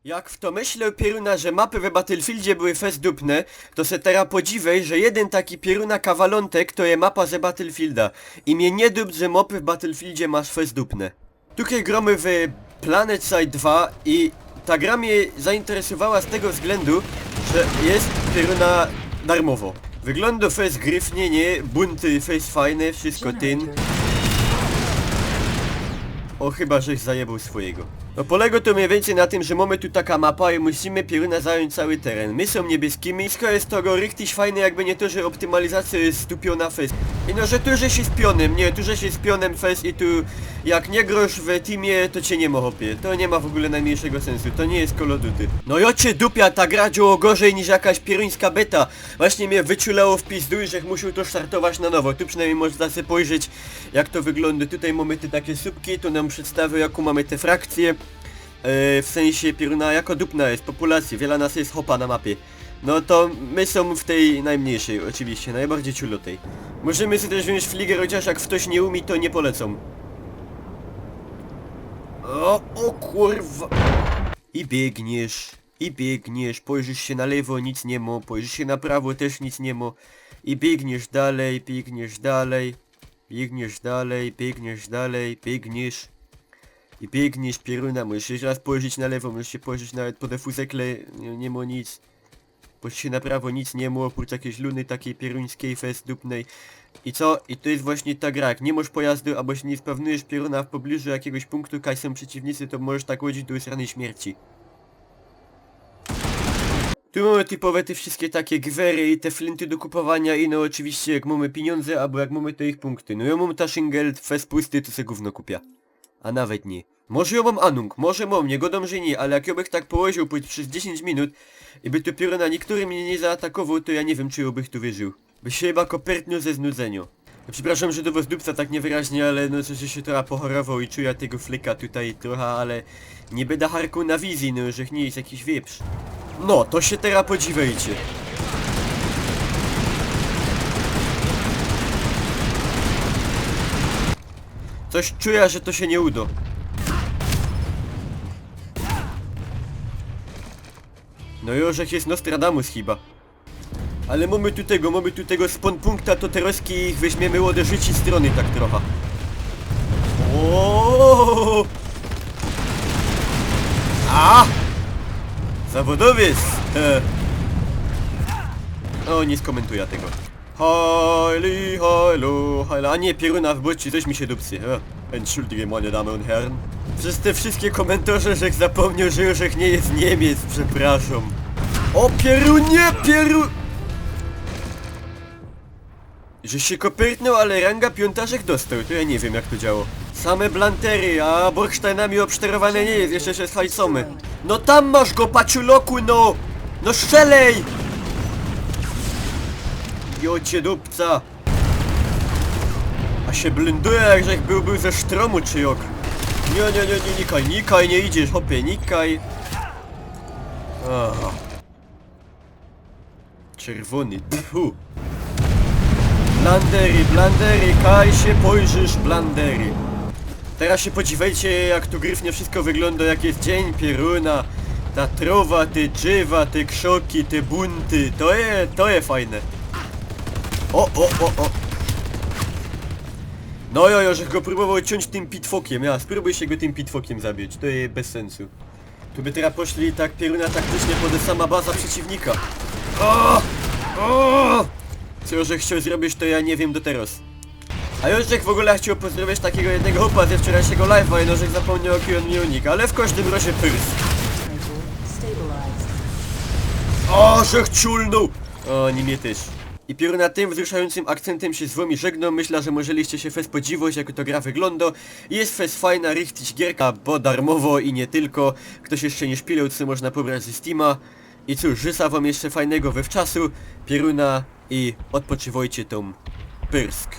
Jak w to myślę pieruna, że mapy w Battlefieldzie były fest dupne, to se teraz podziwej, że jeden taki pieruna kawalątek to je mapa ze Battlefielda. I mnie nie dup, że mapy w Battlefieldzie masz fest dupne. Tutaj gromy w PlanetSide 2 i ta gra mnie zainteresowała z tego względu, że jest pieruna darmowo. Wygląda fest gryfnie, nie, bunty fest fajne, wszystko tyn. O, chyba żeś zajebał swojego. No polega to mniej więcej na tym, że mamy tu taka mapa i musimy pieruna zająć cały teren. My są niebieskimi, wszystko jest tego richtig fajne, jakby nie to, że optymalizacja jest stupiona fest. I no, że tu żeś jest pionem, nie, tu żeś jest pionem fest i tu jak nie grosz w teamie, to cię nie ma hopie. To nie ma w ogóle najmniejszego sensu, to nie jest Call of Duty. No jocie dupia, ta gra działa gorzej niż jakaś pieruńska beta. Właśnie mnie wyczulało w pizdu, że musiał to startować na nowo. Tu przynajmniej można sobie spojrzeć, jak to wygląda. Tutaj mamy te takie słupki, to nam przedstawia, jaką mamy te frakcje. W sensie pieruna jako dupna jest populacja, wiele nas jest hopa na mapie. No to my są w tej najmniejszej, oczywiście, najbardziej ciulotej. Możemy sobie też wziąć fligę, chociaż jak ktoś nie umie, to nie polecą. O kurwa. I biegniesz, pojrzysz się na lewo, nic nie ma, pojrzysz się na prawo, też nic nie ma. I biegniesz dalej, biegniesz dalej, biegniesz dalej, biegniesz dalej, biegniesz. I biegniesz pieruna, możesz jeszcze raz spojrzeć na lewo, możesz się spojrzeć nawet po defuzekle, nie ma nic. Spojrzysz się na prawo, nic nie ma, oprócz jakiejś luny takiej pieruńskiej, fest dupnej. I co? I to jest właśnie ta gra, jak nie masz pojazdu, albo się nie spawnujesz pieruna w pobliżu jakiegoś punktu, kaj są przeciwnicy, to możesz tak łodzić do usranej śmierci. Tu mamy typowe te wszystkie takie gwery i te flinty do kupowania i no oczywiście jak mamy pieniądze, albo jak mamy to ich punkty. No ja mam Taschengeld, fest pusty, to se gówno kupia. A nawet nie. Może ja mam Anung, może mam, nie godą, że nie, ale jak ja bych tak położył przez 10 minut i by tu pioruna niektóry mnie nie zaatakował, to ja nie wiem, czy ja bych tu wyżył. By się chyba kopertnił ze znudzenia. Ja przepraszam, że do was dupca tak niewyraźnie, ale no, że się trochę pochorował i czuję tego flika tutaj trochę, ale nie będę harkał na wizji, no, że nie jest jakiś wieprz. No, to się teraz podziwiajcie. Coś czuję, że to się nie uda. No Jorzech jest Nostradamus chyba. Ale mamy tu tego spawn punkta, to teraz ich weźmiemy oderzyć strony tak trochę. Oooo! A! Zawodowiec! O, nie skomentuję tego. Heili, heilu, heila. A nie, pieruna w boci, coś mi się dupcy. Entschuldige, meine Damen und Herren. Przez te wszystkie komentarze, żech zapomniał, że Jorzech nie jest Niemiec, przepraszam. O, pierunie, Że się kopertnął, ale ranga piątarzek dostał, to ja nie wiem jak to działo. Same blantery, a Borgsteinami obszterowane nie jest, jeszcze się schajcomy. No tam masz go, paciuloku, no! No strzelej! Jocie dupca! A się blinduje, jak żech był ze sztromu czy jok. Nie, nikaj, nie idziesz, hopie, nikaj. Aha. Czerwony, pfu. Blandery, kaj się pojrzysz, blandery. Teraz się podziwiajcie, jak tu gryfnie wszystko wygląda, jak jest dzień pieruna. Ta trowa, te drzewa, te krzoki, te bunty, to jest fajne. O. No żech go próbował ciąć tym pitfokiem, spróbuj się go tym pitfokiem zabić, to jest bez sensu. Tu by teraz poszli tak pieruna taktycznie pod sama baza przeciwnika. Co Jorzech chciał zrobić, to ja nie wiem do teraz. A Jorzech w ogóle chciał pozdrowić takiego jednego hopa ze wczorajszego live'a i Jorzech zapomniał jaki on nie unik, ale w każdym razie pyrs. O, żech ciulnął! O, nie mnie też. I pieruna tym wzruszającym akcentem się z wami żegnam. Myślę, że możeliście się fest podziwiać, jak to gra wygląda. Jest fest fajna, richtig gierka, bo darmowo i nie tylko. Ktoś jeszcze nie szpilał, co można pobrać ze Steama. I cóż, życzę wam jeszcze fajnego wewczasu, pieruna i odpoczywajcie tą pyrsk.